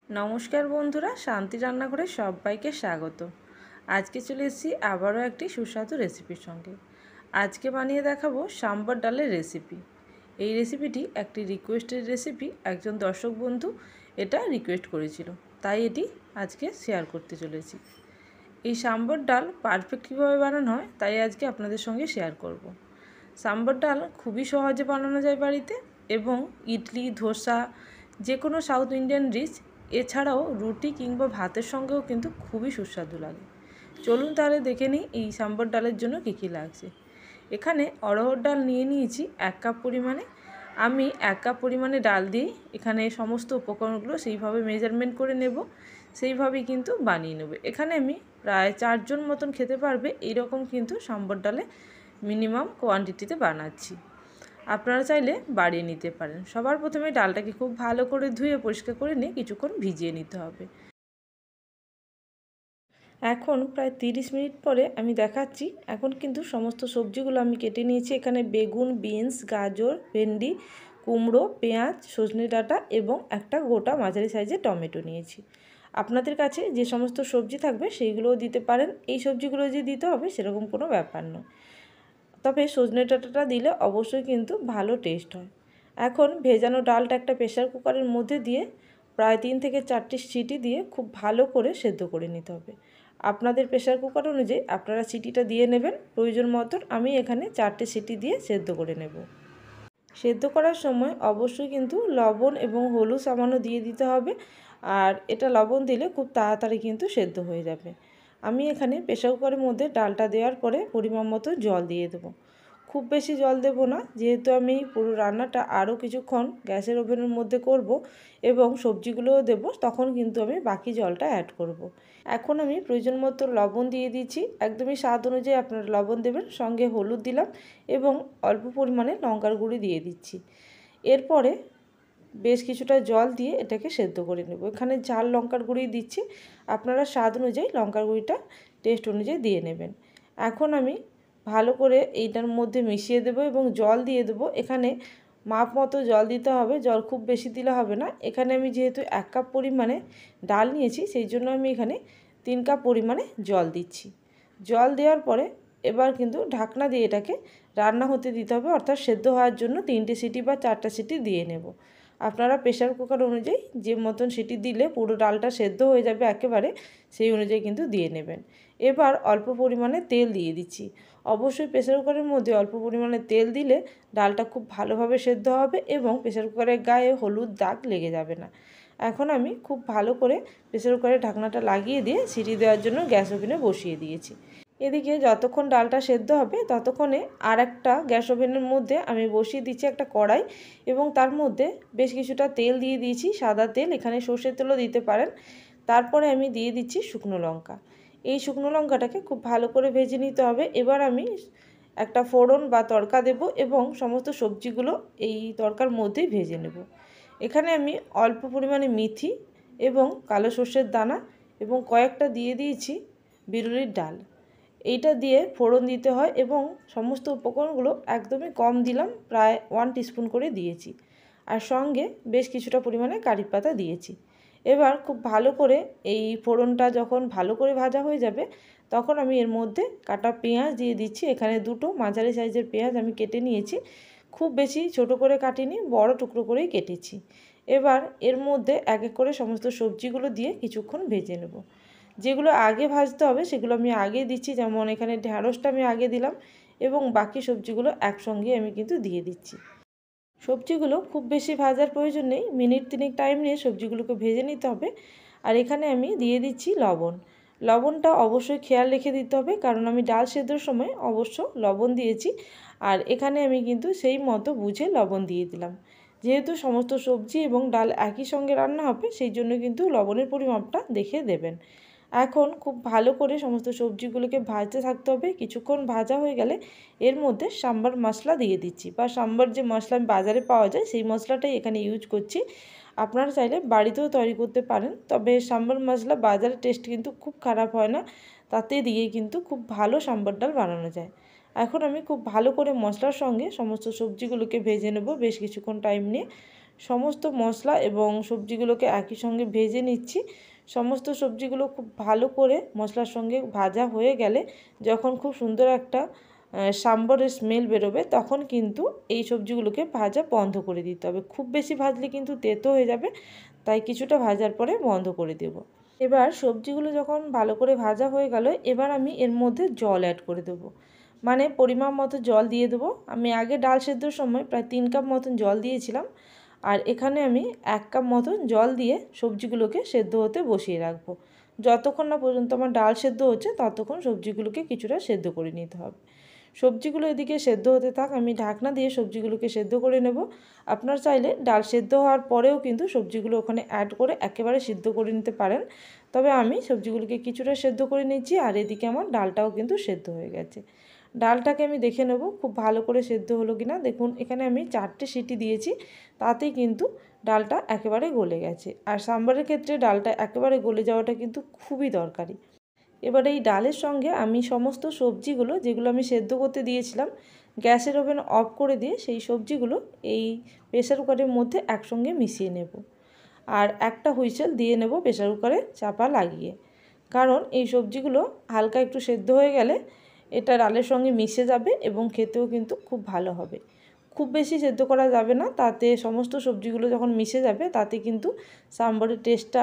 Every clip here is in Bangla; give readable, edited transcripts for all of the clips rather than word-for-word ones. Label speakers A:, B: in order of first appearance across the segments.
A: নমস্কার বন্ধুরা, শান্তি রান্নাঘরে সবাইকে স্বাগত। আজকে চলে এসেছি আবারও একটি সুস্বাদু রেসিপির সঙ্গে। আজকে বানিয়ে দেখাবো সাম্বার ডালের রেসিপি। এই রেসিপিটি একটি রিকোয়েস্টেড রেসিপি, একজন দর্শক বন্ধু এটা রিকোয়েস্ট করেছিল, তাই এটি আজকে শেয়ার করতে চলেছি। এই সাম্বার ডাল পারফেক্ট কীভাবে বানানো হয় তাই আজকে আপনাদের সঙ্গে শেয়ার করব। সাম্বার ডাল খুবই সহজে বানানো যায় বাড়িতে, এবং ইডলি, ধোসা, যে কোনো সাউথ ইন্ডিয়ান ডিশ, এছাড়াও রুটি কিংবা ভাতের সঙ্গেও কিন্তু খুবই সুস্বাদু লাগে। চলুন তাহলে দেখে নিই এই সাম্বার ডালের জন্য কী কী লাগছে। এখানে অড়হর ডাল নিয়ে নিয়েছি 1 কাপ পরিমাণে। আমি 1 কাপ পরিমাণে ডাল দিয়ে এখানে সমস্ত উপকরণগুলো সেইভাবে মেজারমেন্ট করে নেব, সেইভাবেই কিন্তু বানিয়ে নেব। এখানে আমি প্রায় 4 জন মতন খেতে পারবে এইরকম কিন্তু সাম্বার ডালে মিনিমাম কোয়ান্টিটিতে বানাচ্ছি। আপনারা চাইলে বাড়িয়ে নিতে পারেন। সবার প্রথমে ডালটাকে খুব ভালো করে ধুয়ে পরিষ্কার করে নিয়ে কিছুক্ষণ ভিজিয়ে নিতে হবে। এখন প্রায় 30 মিনিট পরে আমি দেখাচ্ছি। এখন কিন্তু সমস্ত সবজিগুলো আমি কেটে নিয়েছি। এখানে বেগুন, বিনস, গাজর, ভেন্ডি, কুমড়ো, পেঁয়াজ, সজনে ডাঁটা এবং একটা গোটা মাঝারি সাইজের টমেটো নিয়েছি। আপনাদের কাছে যে সমস্ত সবজি থাকবে সেইগুলোও দিতে পারেন। এই সবজিগুলো যে দিতে হবে সেরকম কোনো ব্যাপার নয়, তবে সজনে ডাঁটাটা দিলে অবশ্যই কিন্তু ভালো টেস্ট হয়। এখন ভেজানো ডালটা একটা প্রেসার কুকারের মধ্যে দিয়ে প্রায় 3 থেকে 4টি সিটি দিয়ে খুব ভালো করে সেদ্ধ করে নিতে হবে। আপনাদের প্রেসার কুকার অনুযায়ী আপনারা সিটিটা দিয়ে নেবেন প্রয়োজন মতন। আমি এখানে 4টে সিটি দিয়ে সেদ্ধ করে নেব। সেদ্ধ করার সময় অবশ্যই কিন্তু লবণ এবং হলুদ সামান্য দিয়ে দিতে হবে, আর এটা লবণ দিলে খুব তাড়াতাড়ি কিন্তু সেদ্ধ হয়ে যাবে। আমি এখানে প্রেসার কুকারের মধ্যে ডালটা দেওয়ার পরে পরিমাণ মতো জল দিয়ে দেবো। খুব বেশি জল দেব না, যেহেতু আমি পুরো রান্নাটা আরও কিছুক্ষণ গ্যাসের ওভেনের মধ্যে করব এবং সবজিগুলোও দেব, তখন কিন্তু আমি বাকি জলটা অ্যাড করব। এখন আমি প্রয়োজন মতো লবণ দিয়ে দিচ্ছি। একদমই স্বাদ অনুযায়ী আপনারা লবণ দেবেন, সঙ্গে হলুদ দিলাম এবং অল্প পরিমাণে লঙ্কার গুঁড়ি দিয়ে দিচ্ছি। এরপরে বেশ কিছুটা জল দিয়ে এটাকে সেদ্ধ করে নেব। এখানে ঝাল লঙ্কার গুঁড়ি দিচ্ছি, আপনারা স্বাদ অনুযায়ী লঙ্কার গুঁড়িটা টেস্ট অনুযায়ী দিয়ে নেবেন। এখন আমি ভালো করে এইটার মধ্যে মিশিয়ে দেব এবং জল দিয়ে দেবো। এখানে মাপ মতো জল দিতে হবে, জল খুব বেশি দিলে হবে না। এখানে আমি যেহেতু 1 কাপ পরিমাণে ডাল নিয়েছি, সেই জন্য আমি এখানে 3 কাপ পরিমাণে জল দিচ্ছি। জল দেওয়ার পরে এবার কিন্তু ঢাকনা দিয়ে এটাকে রান্না হতে দিতে হবে, অর্থাৎ সেদ্ধ হওয়ার জন্য 3টে সিটি বা 4টা সিটি দিয়ে নেব। আপনারা প্রেসার কুকার অনুযায়ী যে মতন সিটি দিলে পুরো ডালটা সেদ্ধ হয়ে যাবে একেবারে, সেই অনুযায়ী কিন্তু দিয়ে নেবেন। এবার অল্প পরিমাণে তেল দিয়ে দিচ্ছি। অবশ্যই প্রেসার কুকারের মধ্যে অল্প পরিমাণে তেল দিলে ডালটা খুব ভালোভাবে সেদ্ধ হবে এবং প্রেসার কুকারের গায়ে হলুদ দাগ লেগে যাবে না। এখন আমি খুব ভালো করে প্রেসার কুকারের ঢাকনাটা লাগিয়ে দিয়ে সিটি দেওয়ার জন্য গ্যাস ওভেনে বসিয়ে দিয়েছি। এদিকে যতক্ষণ ডালটা সেদ্ধ হবে ততক্ষণে আর একটা গ্যাস ওভেনের মধ্যে আমি বসিয়ে দিচ্ছি একটা কড়াই, এবং তার মধ্যে বেশ কিছুটা তেল দিয়ে দিয়েছি, সাদা তেল। এখানে সর্ষের তেলও দিতে পারেন। তারপরে আমি দিয়ে দিচ্ছি শুকনো লঙ্কা। এই শুকনো লঙ্কাটাকে খুব ভালো করে ভেজে নিতে হবে। এবার আমি একটা ফোড়ন বা তড়কা দেব এবং সমস্ত সবজিগুলো এই তড়কার মধ্যেই ভেজে নেব। এখানে আমি অল্প পরিমাণে মেথি এবং কালো সর্ষের দানা এবং কয়েকটা দিয়ে দিয়েছি বিউলির ডাল। এইটা দিয়ে ফোড়ন দিতে হয় এবং সমস্ত উপকরণগুলো একদমই কম দিলাম, প্রায় 1 টিস্পুন করে দিয়েছি, আর সঙ্গে বেশ কিছুটা পরিমাণে কারি পাতা দিয়েছি। এবার খুব ভালো করে এই ফোড়নটা যখন ভালো করে ভাজা হয়ে যাবে, তখন আমি এর মধ্যে কাটা পেঁয়াজ দিয়ে দিচ্ছি। এখানে 2টো মাঝারি সাইজের পেঁয়াজ আমি কেটে নিয়েছি, খুব বেশি ছোট করে কাটিনি, বড় টুকরো করেই কেটেছি। এবার এর মধ্যে এক এক করে সমস্ত সবজিগুলো দিয়ে কিছুক্ষণ ভেজে নেব। যেগুলো আগে ভাজতে হবে সেগুলো আমি আগে দিচ্ছি, যেমন এখানে ঢ্যাঁড়সটা আমি আগে দিলাম এবং বাকি সবজিগুলো একসঙ্গে আমি কিন্তু দিয়ে দিচ্ছি। সবজিগুলো খুব বেশি ভাজার প্রয়োজন নেই, মিনিট 3 টাইম নিয়ে সবজিগুলোকে ভেজে নিতে হবে। আর এখানে আমি দিয়ে দিচ্ছি লবণ। লবণটা অবশ্যই খেয়াল রেখে দিতে হবে, কারণ আমি ডাল সেদ্ধর সময় অবশ্য লবণ দিয়েছি, আর এখানে আমি কিন্তু সেই মতো বুঝে লবণ দিয়ে দিলাম। যেহেতু সমস্ত সবজি এবং ডাল একই সঙ্গে রান্না হবে, সেই জন্য কিন্তু লবণের পরিমাপটা দেখে দেবেন। এখন খুব ভালো করে সমস্ত সবজিগুলোকে ভাজতে থাকতে হবে। কিছুক্ষণ ভাজা হয়ে গেলে এর মধ্যে সাম্বার মশলা দিয়ে দিচ্ছি, বা সাম্বার যে মশলা বাজারে পাওয়া যায় সেই মশলাটাই এখানে ইউজ করছি। আপনারা চাইলে বাড়িতেও তৈরি করতে পারেন, তবে সাম্বার মশলা বাজারের টেস্ট কিন্তু খুব খারাপ হয় না, তাতে দিয়ে কিন্তু খুব ভালো সাম্বার ডাল বানানো যায়। এখন আমি খুব ভালো করে মশলার সঙ্গে সমস্ত সবজিগুলোকে ভেজে নেব বেশ কিছুক্ষণ টাইম নিয়ে। সমস্ত মশলা এবং সবজিগুলোকে একই সঙ্গে ভেজে নিচ্ছি। সমস্ত সবজিগুলো খুব ভালো করে মশলার সঙ্গে ভাজা হয়ে গেলে যখন খুব সুন্দর একটা সাম্বরের স্মেল বেরোবে তখন কিন্তু এই সবজিগুলোকে ভাজা বন্ধ করে দিতে হবে। খুব বেশি ভাজলে কিন্তু তেতো হয়ে যাবে, তাই কিছুটা ভাজার পরে বন্ধ করে দেব। এবার সবজিগুলো যখন ভালো করে ভাজা হয়ে গেল, এবার আমি এর মধ্যে জল অ্যাড করে দেবো, মানে পরিমাণ মতো জল দিয়ে দেবো। আমি আগে ডাল সেদ্ধর সময় প্রায় 3 কাপ মতন জল দিয়েছিলাম, আর এখানে আমি 1 কাপ মতন জল দিয়ে সবজিগুলোকে সেদ্ধ হতে বসিয়ে রাখবো। যতক্ষণ না পর্যন্ত আমার ডাল সেদ্ধ হচ্ছে ততক্ষণ সবজিগুলোকে কিছুটা সেদ্ধ করে নিতে হবে। সবজিগুলো এদিকে সেদ্ধ হতে থাক, আমি ঢাকনা দিয়ে সবজিগুলোকে সেদ্ধ করে নেব। আপনারা চাইলে ডাল সেদ্ধ হওয়ার পরেও কিন্তু সবজিগুলো ওখানে অ্যাড করে একেবারে সিদ্ধ করে নিতে পারেন, তবে আমি সবজিগুলোকে কিছুটা সেদ্ধ করে নিচ্ছি। আর এদিকে আমার ডালটাও কিন্তু সেদ্ধ হয়ে গেছে। ডালটাকে আমি দেখে নেব খুব ভালো করে সেদ্ধ হলো কিনা। দেখুন এখানে আমি 4টে সিটি দিয়েছি, তাতেই কিন্তু ডালটা একেবারে গলে গেছে। আর সাম্বারের ক্ষেত্রে ডালটা একেবারে গলে যাওয়াটা কিন্তু খুবই দরকারি। এবার এই ডালের সঙ্গে আমি সমস্ত সবজিগুলো যেগুলো আমি সেদ্ধ করতে দিয়েছিলাম, গ্যাসের ওভেন অফ করে দিয়ে সেই সবজিগুলো এই প্রেসার কুকারের মধ্যে একসঙ্গে মিশিয়ে নেব। আর একটা হুইসেল দিয়ে নেব প্রেসার কুকারে চাপা লাগিয়ে, কারণ এই সবজিগুলো হালকা একটু সেদ্ধ হয়ে গেলে এটা ডালের সঙ্গে মিশে যাবে এবং খেতেও কিন্তু খুব ভালো হবে। খুব বেশি সেদ্ধ করা যাবে না, তাতে সমস্ত সবজিগুলো যখন মিশে যাবে তাতে কিন্তু সাম্বারের টেস্টটা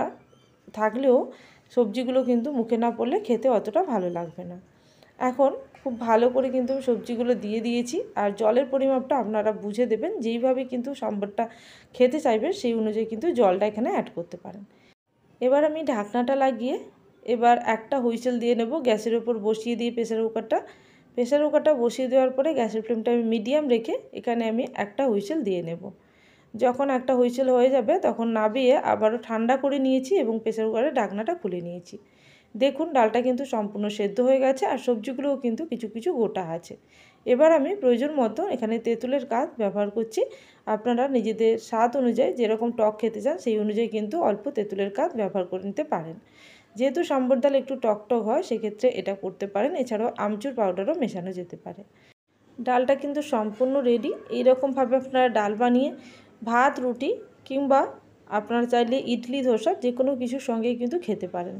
A: থাকলেও সবজিগুলো কিন্তু মুখে না পড়লে খেতে অতটা ভালো লাগবে না। এখন খুব ভালো করে কিন্তু সবজিগুলো দিয়ে দিয়েছি, আর জলের পরিমাপটা আপনারা বুঝে দেবেন। যেইভাবে কিন্তু সাম্বারটা খেতে চাইবেন সেই অনুযায়ী কিন্তু জলটা এখানে অ্যাড করতে পারেন। এবার আমি ঢাকনাটা লাগিয়ে এবার একটা হুইসেল দিয়ে নেব। গ্যাসের ওপর বসিয়ে দিয়ে প্রেসার কুকারটা বসিয়ে দেওয়ার পরে গ্যাসের ফ্লেমটা আমি মিডিয়াম রেখে এখানে আমি একটা হুইসেল দিয়ে নেব। যখন একটা হুইসেল হয়ে যাবে তখন নামিয়ে আবারও ঠান্ডা করে নিয়েছি এবং প্রেসার কুকারের ঢাকনাটা খুলে নিয়েছি। দেখুন ডালটা কিন্তু সম্পূর্ণ সেদ্ধ হয়ে গেছে, আর সবজিগুলোও কিন্তু কিছু কিছু গোটা আছে। এবার আমি প্রয়োজন মতো এখানে তেঁতুলের কাঠ ব্যবহার করছি। আপনারা নিজেদের স্বাদ অনুযায়ী যেরকম টক খেতে চান সেই অনুযায়ী কিন্তু অল্প তেঁতুলের কাঠ ব্যবহার করে নিতে পারেন। যেহেতু সাম্বার ডাল একটু টক হয় সেক্ষেত্রে এটা করতে পারেন, এছাড়াও আমচুর পাউডারও মেশানো যেতে পারে। ডালটা কিন্তু সম্পূর্ণ রেডি। এইরকমভাবে আপনারা ডাল বানিয়ে ভাত, রুটি কিংবা আপনারা চাইলে ইডলি, ধোসা যে কোনো কিছুর সঙ্গেই কিন্তু খেতে পারেন।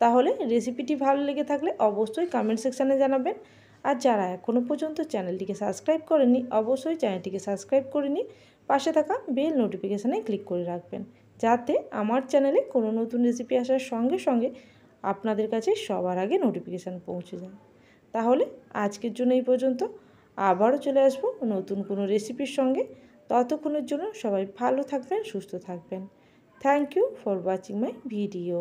A: তাহলে রেসিপিটি ভালো লেগে থাকলে অবশ্যই কমেন্ট সেকশানে জানাবেন। আর যারা এখনও পর্যন্ত চ্যানেলটিকে সাবস্ক্রাইব করেননি অবশ্যই চ্যানেলটিকে সাবস্ক্রাইব করে নিন, পাশে থাকা বেল নোটিফিকেশানে ক্লিক করে রাখবেন, যাতে আমার চ্যানেলে কোনো নতুন রেসিপি আসার সঙ্গে সঙ্গে আপনাদের কাছে সবার আগে নোটিফিকেশান পৌঁছে যায়। তাহলে আজকের জন্য এই পর্যন্ত। আবারও চলে আসবো নতুন কোনো রেসিপির সঙ্গে। ততক্ষণের জন্য সবাই ভালো থাকবেন, সুস্থ থাকবেন। Thank you for watching my video.